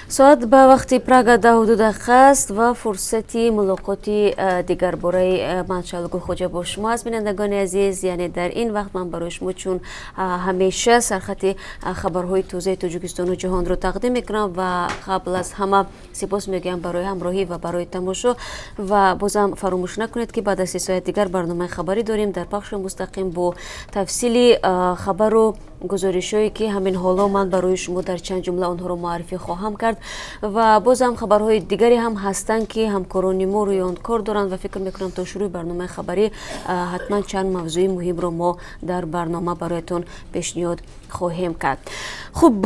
соат ба вақти Прага 12 дақиқа аст ва фурсати мулоқоти дигар бораи ман Шалгул Хоҷа бо шумо аст. Бинандагони азиз, яъне дар ин вақт ман барои шумо чун ҳамеша сархати хабарҳои тозаи Тоҷикистону ҷаҳонро тақдим мекунам ва қабл аз ҳама сипос мегӯям барои ҳамроҳӣ ва барои тамошо ва бозам фаромӯш накунед ки баъд аз 3 соат дигар барномаи хабарӣ дорем дар пахши мустақим бо тафсили хабару гузоришҳое ки ҳамин ҳоло ман барои шумо дар чанд ҷумла онҳоро муаррифӣ хоҳам кард ва бозам хабарҳои дигаре ҳам ҳастанд ки ҳамкорони мо рӯи он кор доранд ва фикр мекунам то шурӯи барномаи хабарӣ ҳатман чанд мавзӯи муҳимро мо дар барнома бароятон пешниҳод хоҳем кард. хуб,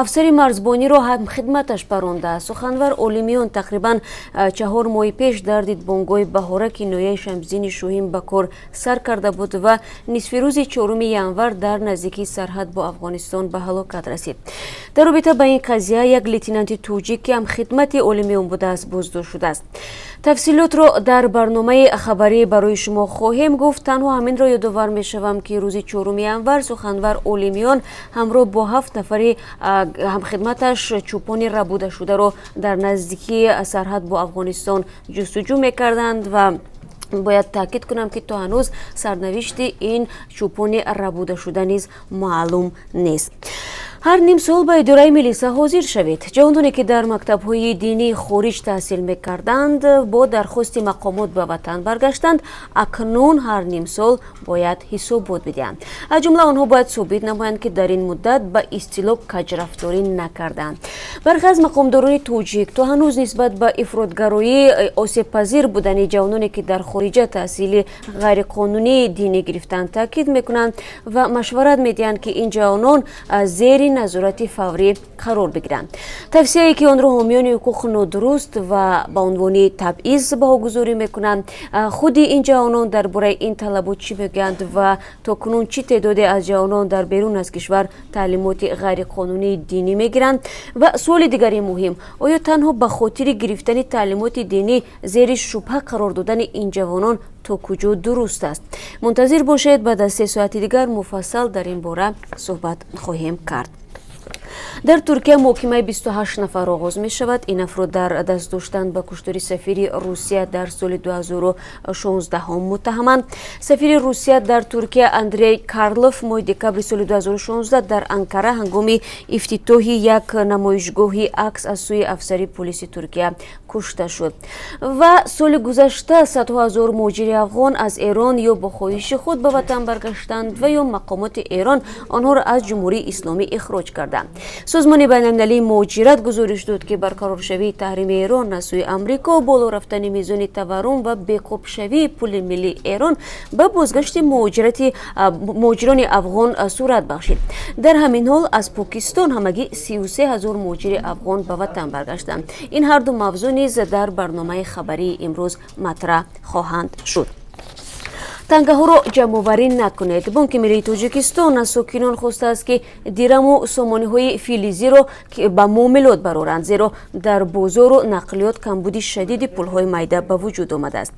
афсари марзбониро ҳам хидматаш барондааст. суханвар олимиён тақрибан 4 моҳи пеш дар дидбонгоҳи баҳораки ноҳияи Шамсдини Шоҳин ба кор сар карда буд ва нисфи рӯзи 4 январ дар наздикии сарҳад бо Афғонистон ба ҳалокат расид. дар робита ба ин қазия як лейтенанти тоҷик ки ҳам хидмати олимиён будааст боздошт шудааст. тафсилотро дар барномаи хабарӣ барои шумо хоҳем гуфт. танҳо ҳаминро ёдовар мешавам ки рӯзи 4 январ суханвар олимиён ҳамроҳ бо 7 нафари ҳамхидматаш чӯпони рабудашударо дар наздикии сарҳад бо Афғонистон ҷустуҷӯ мекарданд ва бояд таъкид кунам ки то ҳанӯз сарнавишти ин чӯпони рабудашуда низ маълум нест. ҳар ним сол ба идораи милиса ҳозир шавед. ҷавононе ки дар мактабҳои динии хориҷ таҳсил мекарданд бо дархости мақомот ба ватан баргаштанд, акнун ҳар ним сол бояд ҳисобот бидиҳанд. аз ҷумла онҳо бояд собит намоянд ки дар ин муддат ба истилоҳ каҷрафторӣ накарданд. бархе аз мақомдорони тоҷик то ҳанӯз нисбат ба ифротгароӣ осебпазир будани ҷавононе ки дар хориҷа таҳсили ғайриқонунии динӣ гирифтанд таъкид мекунанд ва машварат медиҳанд ки ин ҷавонон зери назорати фаврӣ қарор бигиранд. тавсияе ки онро ҳомиёни ҳуқуқ нодуруст ва ба унвони табъиз баҳогузорӣ мекунанд. худи ин ҷавонон дар бораи ин талабот чӣ мегӯянд ва то кунун чӣ теъдоде аз ҷавонон дар берун аз кишвар таълимоти ғайриқонунии динӣ мегиранд? ва суоли дигари муҳим, оё танҳо ба хотири гирифтани таълимоти динӣ зери шубҳа қарор додани ин ҷавонон то куҷо дуруст аст? мунтазир бошед, баъд аз 3 соати дигар муфассал дар ин бора суҳбат хоҳем кард. дар Туркия муҳокимаи 28 нафар оғоз мешавад. ин афрод дар даст доштан ба куштори сафири Русия дар соли 2016 муттаҳаманд. сафири Русия дар Туркия Андрей Карлов моҳи декабри соли 2016 дар Анкара ҳангоми ифтитоҳи як намоишгоҳи акс аз сӯи афсари полиси Туркия кушта шуд. ва соли гузашта садҳо ҳазор муҳоҷири афғон аз Эрон ё бо хоҳиши худ ба ватан баргаштанд ва ё мақомоти Эрон онҳоро аз ҷумҳурии исломӣ ихроҷ карданд. созмони байналмилалии муҳоҷират гузориш дод ки барқароршавии таҳрими Эрон аз сӯи Амрико, боло рафтани мизони таваррум ва беқобшавии пули миллии Эрон ба бозгашти муҳоҷирони афғон сурат бахшид. дар ҳамин ҳол аз Покистон ҳамагӣ 33 ҳазор муҳоҷири афғон ба ватан баргаштанд. ин ҳарду мавзӯъ низ дар барномаи хабарии имрӯз матраҳ хоҳанд шуд. тангаҳоро ҷамъоварӣ накунед. Бонки Миллии Тоҷикистон аз сокинон хостааст ки дираму сомониҳои филизиро ба муомилот бароранд, зеро дар бозору нақлиёт камбуди шадиди пулҳои майда ба вуҷуд омадааст.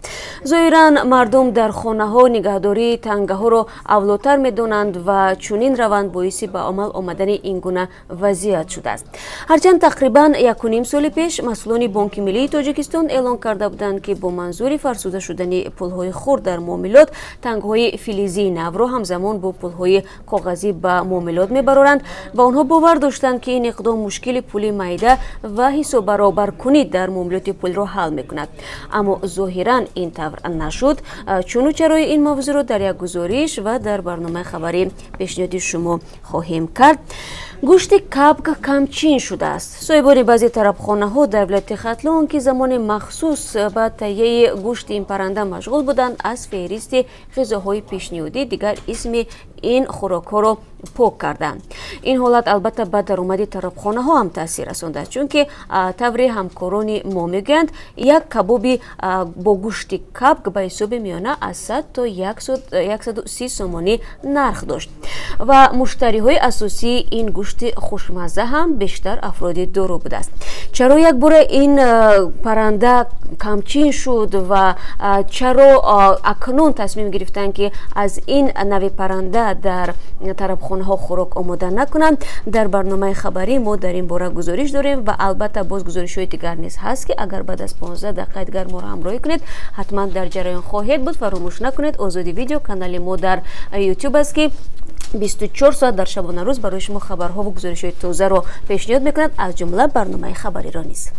зоҳиран мардум дар хонаҳо нигаҳдории тангаҳоро авлотар медонанд ва чунин раванд боиси ба амал омадани ин гуна вазъият шудааст. ҳарчанд тақрибан 1.5 соли пеш масъулони Бонки Миллии Тоҷикистон эълон карда буданд ки бо манзури фарсуда шудани пулҳои хурд дар муомилот тангҳои филизии навро ҳамзамон бо пулҳои коғазӣ ба муомилот мебароранд ва онҳо бовар доштанд ки ин иқдом мушкили пули майда ва ҳисоббаробаркунӣ дар муомилоти пулро ҳал мекунад. аммо зоҳиран ин тавр нашуд. чуну чарои ин мавзӯъро дар як гузориш ва дар барномаи хабарӣ пешниҳоди шумо хоҳем кард. гӯшти кабк камчин шудааст. соҳибони баъзе тарабхонаҳо дар вилояти Хатлон ки замони махсус ба таҳияи гӯшти ин парранда машғул буданд, аз феҳристи ғизоҳои пешниҳодӣ дигар исми ин хӯрокҳоро пок карданд. ин ҳолат албатта ба даромади тарабхонаҳо ҳам таъсир расондааст, чунки таври ҳамкорони мо мегӯянд як кабоби бо гӯшти кабк ба ҳисоби миёна аз 100 то 130 сомонӣ нарх дошт ва муштариҳои асосии ин гӯшти хушмазза ҳам бештар афроди доро будааст. چرا یک بار این پرنده کمچین شد و چرا اکنون تصمیم گرفتن که از این نوع پرنده در طربخانه ها خوراک آماده نکنند؟ در برنامه خبری ما در این باره گزارش داریم و البته باز گزارش های دیگر نیز هست که اگر بعد از 15 دقیقه دیگر ما را همراهی کنید حتما در جریان خواهید بود. فراموش نکنید آزادی ویدیو کانال ما در یوتیوب است که 24 ساعت در شبانه روز برای شما خبرها و گزارش‌های تازه رو پیشنهاد می‌کند، از جمله برنامه خبری را نیز.